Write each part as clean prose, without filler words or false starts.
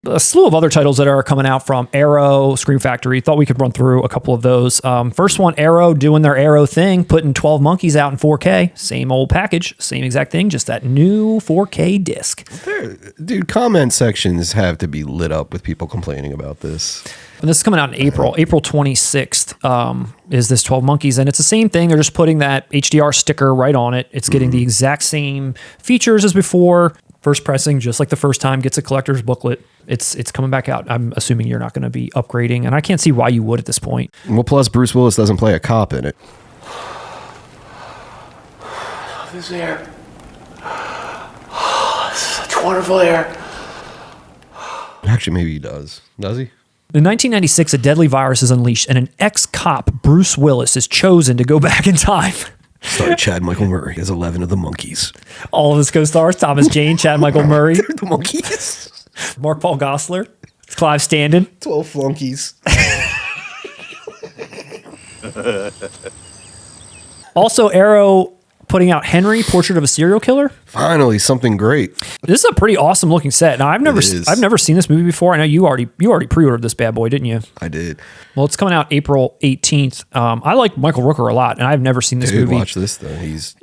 A slew of other titles that are coming out from Arrow, Scream Factory. Thought we could run through a couple of those. First one, Arrow doing their Arrow thing, putting 12 Monkeys out in 4K. Same old package, same exact thing, just that new 4K disc. Dude, comment sections have to be lit up with people complaining about this. And this is coming out in April. April 26th is this 12 Monkeys. And it's the same thing. They're just putting that HDR sticker right on it. It's getting the exact same features as before. First pressing, just like the first time, gets a collector's booklet. It's coming back out. I'm assuming you're not going to be upgrading, and I can't see why you would at this point. Well, plus Bruce Willis doesn't play a cop in it. This air. This is such wonderful air. Actually, maybe he does. Does he? In 1996, a deadly virus is unleashed, and an ex-cop, Bruce Willis, is chosen to go back in time. Starring Chad Michael Murray as 11 of the Monkeys. All of his co-stars, Thomas Jane, Chad Michael Murray. The Monkeys. Mark Paul Gosselaar, Clive Standen. 12 flunkies. Also, Arrow putting out Henry, Portrait of a Serial Killer. Finally, something great. This is a pretty awesome looking set. Now, I've never seen this movie before. I know you already pre-ordered this bad boy, didn't you? I did. Well, it's coming out April 18th. I like Michael Rooker a lot, and I've never seen this movie. Watch this though. He's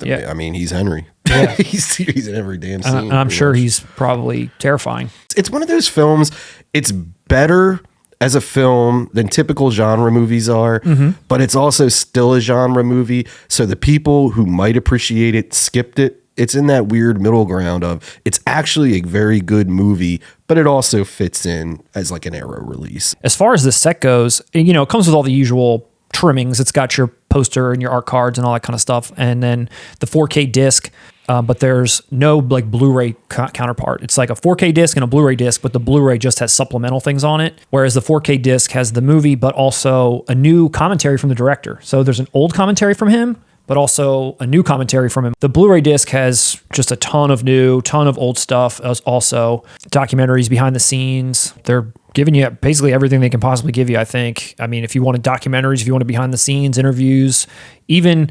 Henry. Yeah. he's in every damn scene. And I'm sure he's probably terrifying. It's one of those films. It's better as a film than typical genre movies are, but it's also still a genre movie. So the people who might appreciate it skipped it. It's in that weird middle ground of it's actually a very good movie, but it also fits in as like an Arrow release. As far as the set goes, you know, it comes with all the usual trimmings. It's got your poster and your art cards and all that kind of stuff. And then the 4K disc, but there's no like Blu-ray counterpart. It's like a 4K disc and a Blu-ray disc, but the Blu-ray just has supplemental things on it. Whereas the 4K disc has the movie, but also a new commentary from the director. So there's an old commentary from him, but also a new commentary from him. The Blu-ray disc has just a ton of old stuff, as also documentaries behind the scenes. They're giving you basically everything they can possibly give you, I think. I mean, if you wanted documentaries, if you wanted behind the scenes, interviews, even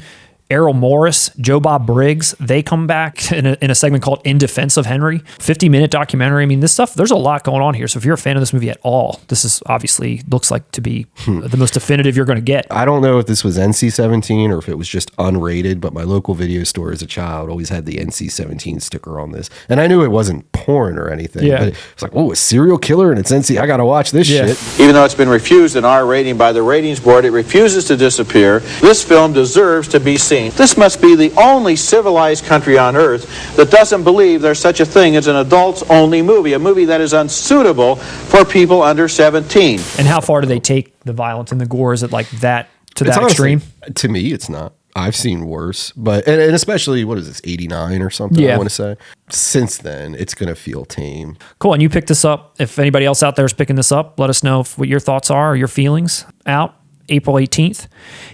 Errol Morris, Joe Bob Briggs, they come back in a segment called In Defense of Henry. 50-minute documentary. I mean, this stuff, there's a lot going on here. So if you're a fan of this movie at all, this is obviously looks like to be the most definitive you're going to get. I don't know if this was NC-17 or if it was just unrated, but my local video store as a child always had the NC-17 sticker on this. And I knew it wasn't porn or anything. Yeah. But it's like, oh, a serial killer and it's NC. I got to watch this shit. Even though it's been refused an R rating by the ratings board, it refuses to disappear. This film deserves to be seen. This must be the only civilized country on earth that doesn't believe there's such a thing as an adults-only movie, a movie that is unsuitable for people under 17. And how far do they take the violence and the gore? Is it like that to that honestly, extreme? To me, it's not. I've seen worse, but and especially, what is this, 89 or something, Yeah. I want to say. Since then, it's going to feel tame. Cool. And you picked this up. If anybody else out there is picking this up, let us know what your thoughts are or your feelings. Out April 18th.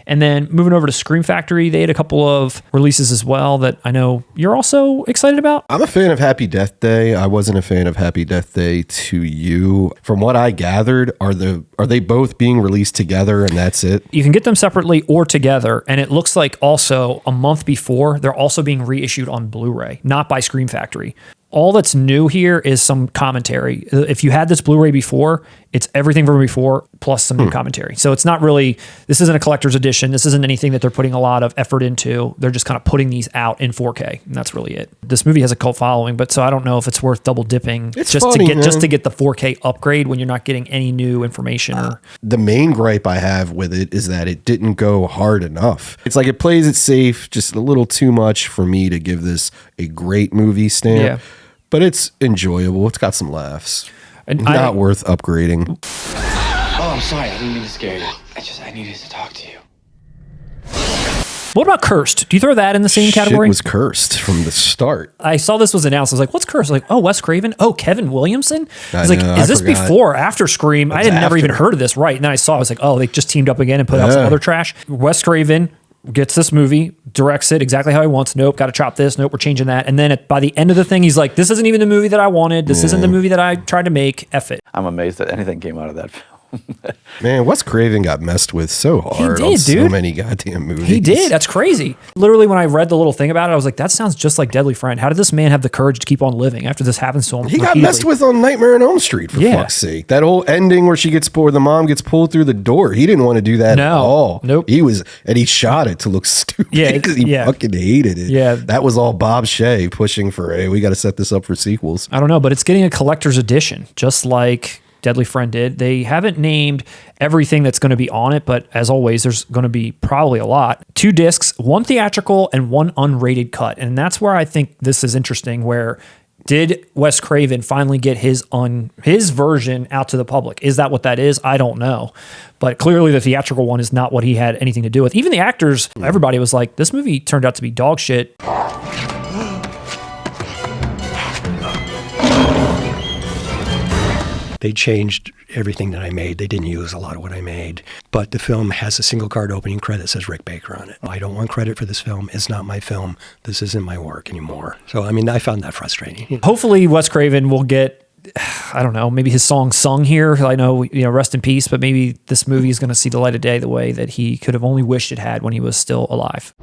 And then moving over to Scream Factory, they had a couple of releases as well that I know you're also excited about. I'm a fan of Happy Death Day. I wasn't a fan of Happy Death Day 2U. From what I gathered, are they both being released together and that's it? You can get them separately or together. And it looks like also a month before, they're also being reissued on Blu-ray, not by Scream Factory. All that's new here is some commentary. If you had this Blu-ray before, it's everything from before plus some new commentary. So it's not really, this isn't a collector's edition. This isn't anything that they're putting a lot of effort into. They're just kind of putting these out in 4K, and that's really it. This movie has a cult following, but so I don't know if it's worth double dipping It's just funny, to get the 4K upgrade when you're not getting any new information. The main gripe I have with it is that it didn't go hard enough. It's like it plays it safe, just a little too much for me to give this a great movie stamp. Yeah. But it's enjoyable. It's got some laughs. And Not worth upgrading. Oh, I'm sorry. I didn't mean to scare you. I needed to talk to you. What about Cursed? Do you throw that in the same Shit category? was cursed from the start. I saw this was announced. I was like, what's Cursed? Like, oh, Wes Craven. Oh, Kevin Williamson. I was like, know, is I this forgot. before or after Scream? I had never even after. heard of this. Right. And then I saw, I was like, oh, they just teamed up again and put out some other trash. Wes Craven gets this movie, directs it exactly how he wants. Nope, got to chop this. Nope, we're changing that. And then by the end of the thing, he's like, this isn't even the movie that I wanted. This isn't the movie that I tried to make. F it. I'm amazed that anything came out of that film. Man, Wes Craven got messed with so hard on so many goddamn movies. He did. That's crazy. Literally, when I read the little thing about it, I was like, that sounds just like Deadly Friend. How did this man have the courage to keep on living after this happens to him? He got messed with on Nightmare on Elm Street, for fuck's sake. That whole ending where the mom gets pulled through the door. He didn't want to do that at all. Nope. He shot it to look stupid because he fucking hated it. Yeah. That was all Bob Shea pushing for, hey, we got to set this up for sequels. I don't know, but it's getting a collector's edition, just like Deadly Friend did. They haven't named everything that's going to be on it, but as always, there's going to be probably a lot. 2 discs, 1 theatrical and 1 unrated cut. And that's where I think this is interesting, where did Wes Craven finally get his version out to the public? Is that what that is? I don't know. But clearly the theatrical one is not what he had anything to do with. Even the actors, everybody was like, this movie turned out to be dog shit. They changed everything that I made. They didn't use a lot of what I made. But the film has a single card opening credit that says Rick Baker on it. I don't want credit for this film. It's not my film. This isn't my work anymore. So, I mean, I found that frustrating. Hopefully Wes Craven will get, I don't know, maybe his song sung here. I know, rest in peace, but maybe this movie is going to see the light of day the way that he could have only wished it had when he was still alive.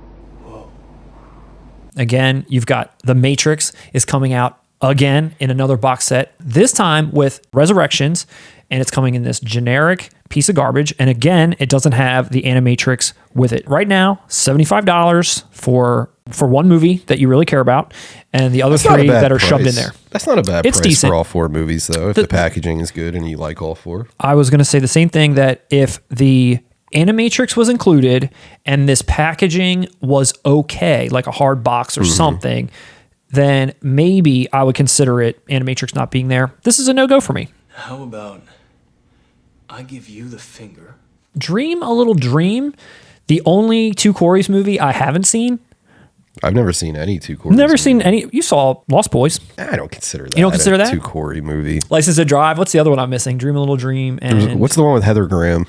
Again, you've got The Matrix is coming out again in another box set, this time with Resurrections, and it's coming in this generic piece of garbage. And again, it doesn't have the Animatrix with it. Right now, $75 for one movie that you really care about, and the other 3 that are shoved in there. That's not a bad It's price decent for all 4 movies, though, if the packaging is good and you like all 4. I was going to say the same thing, that if the Animatrix was included and this packaging was okay, like a hard box or something, then maybe I would consider it, Animatrix not being there. This is a no-go for me. How about I give you the finger? Dream a Little Dream, the only 2 Coreys movie I haven't seen. I've never seen any 2 Coreys. Never seen any. You saw Lost Boys. I don't consider that. You don't consider that? 2 Corey movie. License to Drive. What's the other one I'm missing? Dream a Little Dream. And What's the one with Heather Graham?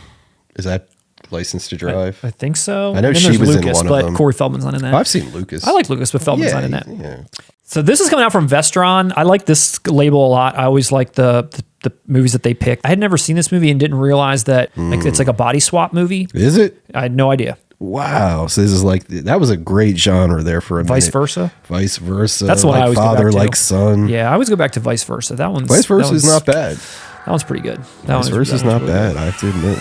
Is that License to Drive? I think so. I know And she there's was Lucas, in one but of them. Corey Feldman's not in that. I've seen Lucas. I like Lucas, but Feldman's not in that. Yeah. So this is coming out from Vestron. I like this label a lot. I always like the movies that they pick. I had never seen this movie and didn't realize that it's like a body swap movie. Is it? I had no idea. Wow. So this is like, that was a great genre there for a Vice minute. Versa? Vice Versa. That's the one like I always go father, back to. like son. Yeah, I always go back to Vice Versa. Vice Versa is not bad. That one's pretty good. Vice Versa is not bad, I have to admit.